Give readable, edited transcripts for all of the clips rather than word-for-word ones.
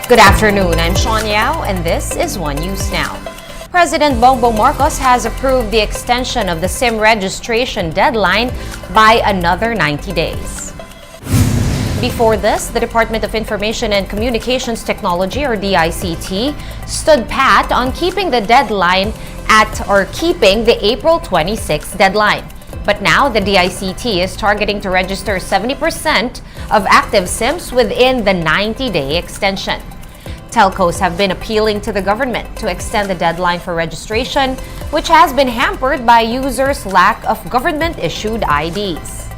Good afternoon, I'm Sean Yao and this is One News Now. President Bongbong Marcos has approved the extension of the SIM registration deadline by another 90 days. Before this, the Department of Information and Communications Technology, or DICT, stood pat on keeping the deadline keeping the April 26 deadline. But now the DICT is targeting to register 70% of active SIMs within the 90-day extension. Telcos have been appealing to the government to extend the deadline for registration, which has been hampered by users' lack of government-issued IDs.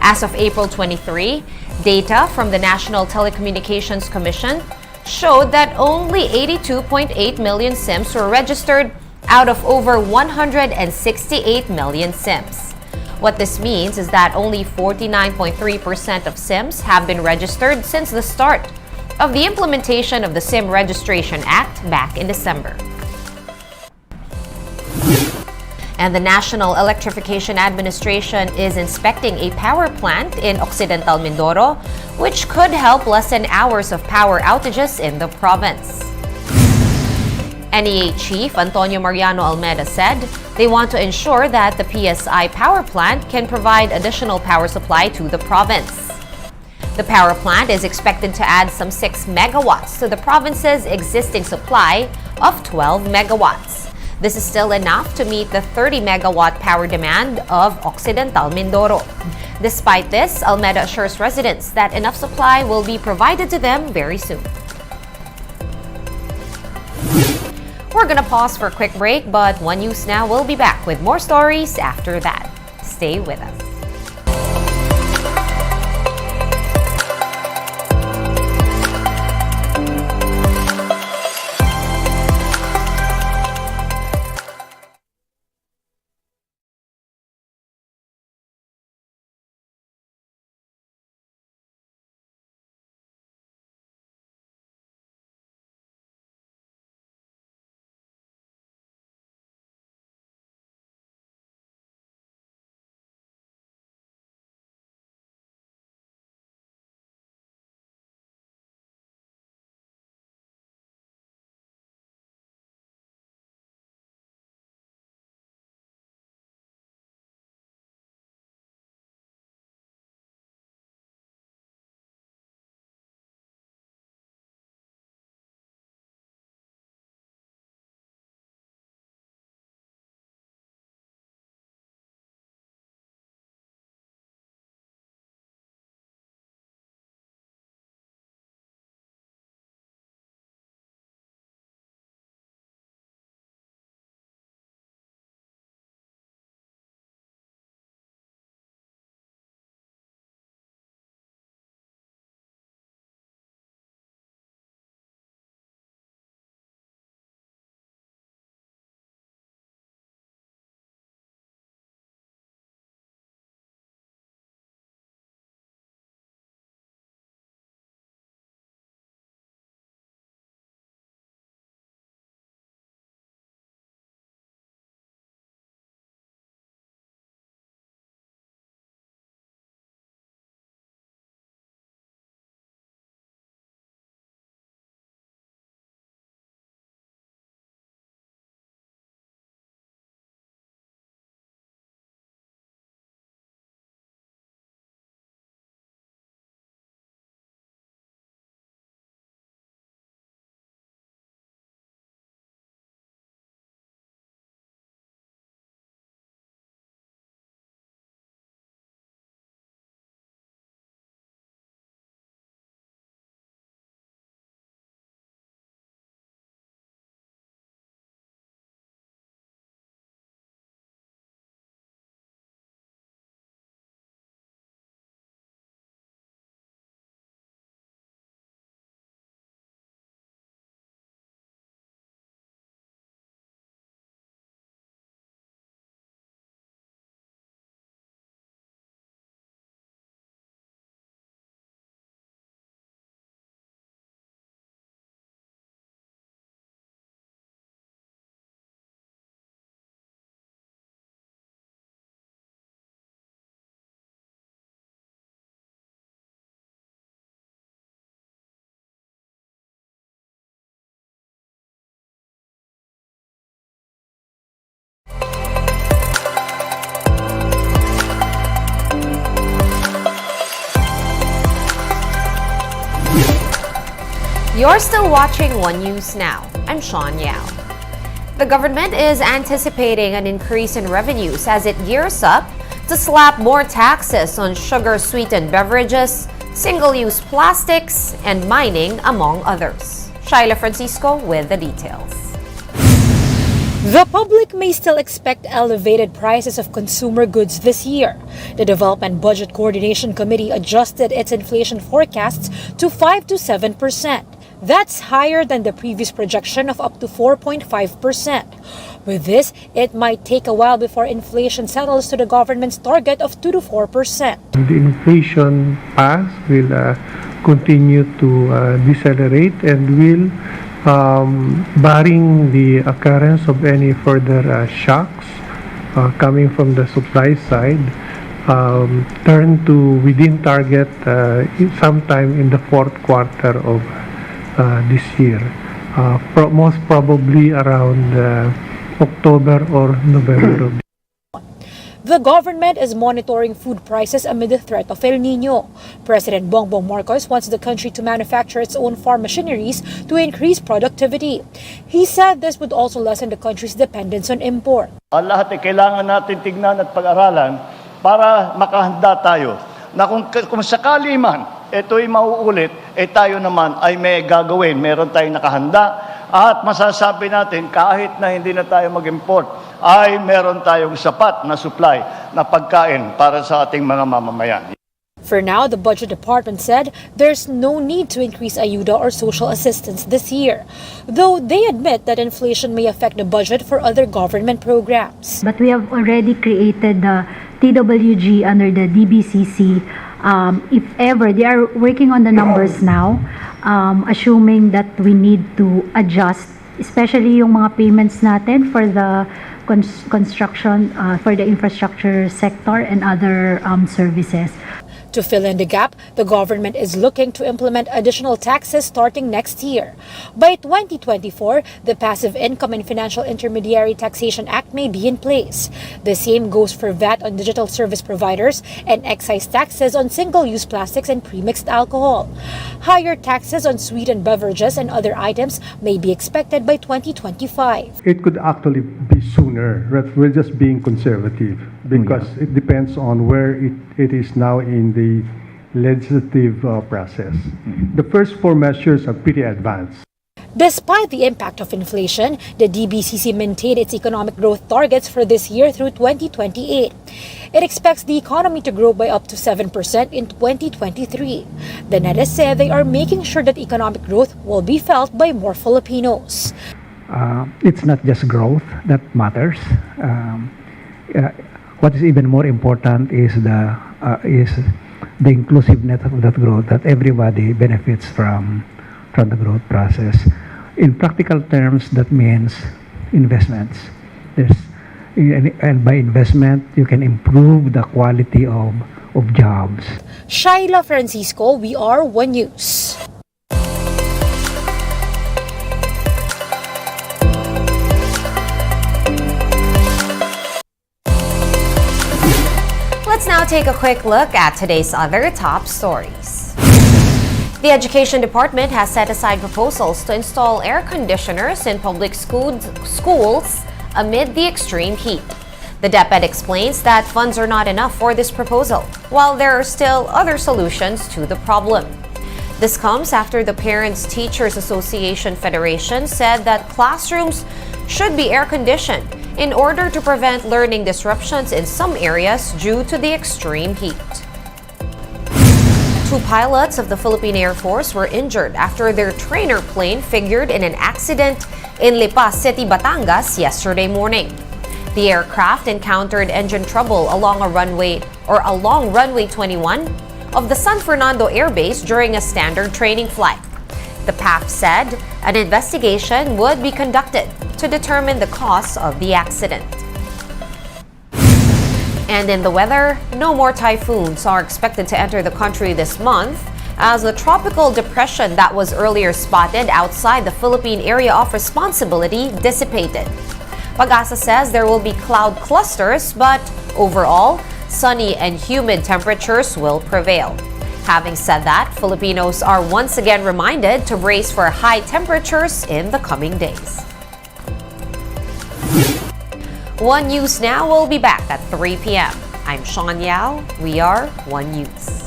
As of April 23, data from the National Telecommunications Commission showed that only 82.8 million SIMs were registered out of over 168 million SIMs. What this means is that only 49.3% of SIMs have been registered since the start of the implementation of the SIM Registration Act back in December. And the National Electrification Administration is inspecting a power plant in Occidental Mindoro, which could help lessen hours of power outages in the province. NEA Chief Antonio Mariano Almeda said they want to ensure that the PSI power plant can provide additional power supply to the province. The power plant is expected to add some 6 megawatts to the province's existing supply of 12 megawatts. This is still enough to meet the 30 megawatt power demand of Occidental Mindoro. Despite this, Almeda assures residents that enough supply will be provided to them very soon. We're gonna pause for a quick break, but One News Now will be back with more stories after that. Stay with us. You're still watching One News Now. I'm Sean Yao. The government is anticipating an increase in revenues as it gears up to slap more taxes on sugar-sweetened beverages, single-use plastics, and mining, among others. Shaila Francisco with the details. The public may still expect elevated prices of consumer goods this year. The Development Budget Coordination Committee adjusted its inflation forecasts to 5 to 7%. That's higher than the previous projection of up to 4.5%. With this, it might take a while before inflation settles to the government's target of 2 to 4%. The inflation path will continue to decelerate and will, barring the occurrence of any further shocks coming from the supply side, turn to within target sometime in the fourth quarter of this year, most probably around October or November of The government is monitoring food prices amid the threat of El Nino. President Bongbong Marcos wants the country to manufacture its own farm machineries to increase productivity. He said this would also lessen the country's dependence on import. Ang lahat ay kailangan natin tignan at pag-aralan para makahanda tayo na kung sakali man ito'y mauulit, tayo naman ay may gagawin. Meron tayong nakahanda at masasabi natin kahit na hindi na tayo mag-import, ay meron tayong sapat na supply na pagkain para sa ating mga mamamayan. For now, the Budget Department said there's no need to increase ayuda or social assistance this year, though they admit that inflation may affect the budget for other government programs. But we have already created the TWG under the DBCC. If ever, they are working on the numbers now, assuming that we need to adjust, especially yung mga payments natin for the construction, for the infrastructure sector and other services. To fill in the gap, the government is looking to implement additional taxes starting next year. By 2024, the Passive Income and Financial Intermediary Taxation Act may be in place. The same goes for VAT on digital service providers and excise taxes on single-use plastics and premixed alcohol. Higher taxes on sweetened beverages and other items may be expected by 2025. It could actually be sooner. We're just being conservative because it depends on where it is now in the legislative process. The first four measures are pretty advanced. Despite the impact of inflation, the DBCC maintained its economic growth targets for this year through 2028. It expects the economy to grow by up to 7% in 2023. The NEDA said they are making sure that economic growth will be felt by more Filipinos. It's not just growth that matters. What is even more important is the inclusiveness of that growth, that everybody benefits from the growth process. In practical terms, that means investments. And by investment, you can improve the quality of jobs. Shaila Francisco, we are One News. Let's now take a quick look at today's other top stories. The Education Department has set aside proposals to install air conditioners in public schools amid the extreme heat. The DepEd explains that funds are not enough for this proposal, while there are still other solutions to the problem. This comes after the Parents Teachers Association Federation said that classrooms should be air-conditioned in order to prevent learning disruptions in some areas due to the extreme heat. Two pilots of the Philippine Air Force were injured after their trainer plane figured in an accident in Lipa City, Batangas yesterday morning. The aircraft encountered engine trouble along runway 21 of the San Fernando Air Base during a standard training flight. The PAF said an investigation would be conducted to determine the cause of the accident. And in the weather, no more typhoons are expected to enter the country this month as the tropical depression that was earlier spotted outside the Philippine area of responsibility dissipated. Pag-asa says there will be cloud clusters, but overall, sunny and humid temperatures will prevail. Having said that, Filipinos are once again reminded to brace for high temperatures in the coming days. One News Now will be back at 3 p.m. I'm Sean Yao. We are One News.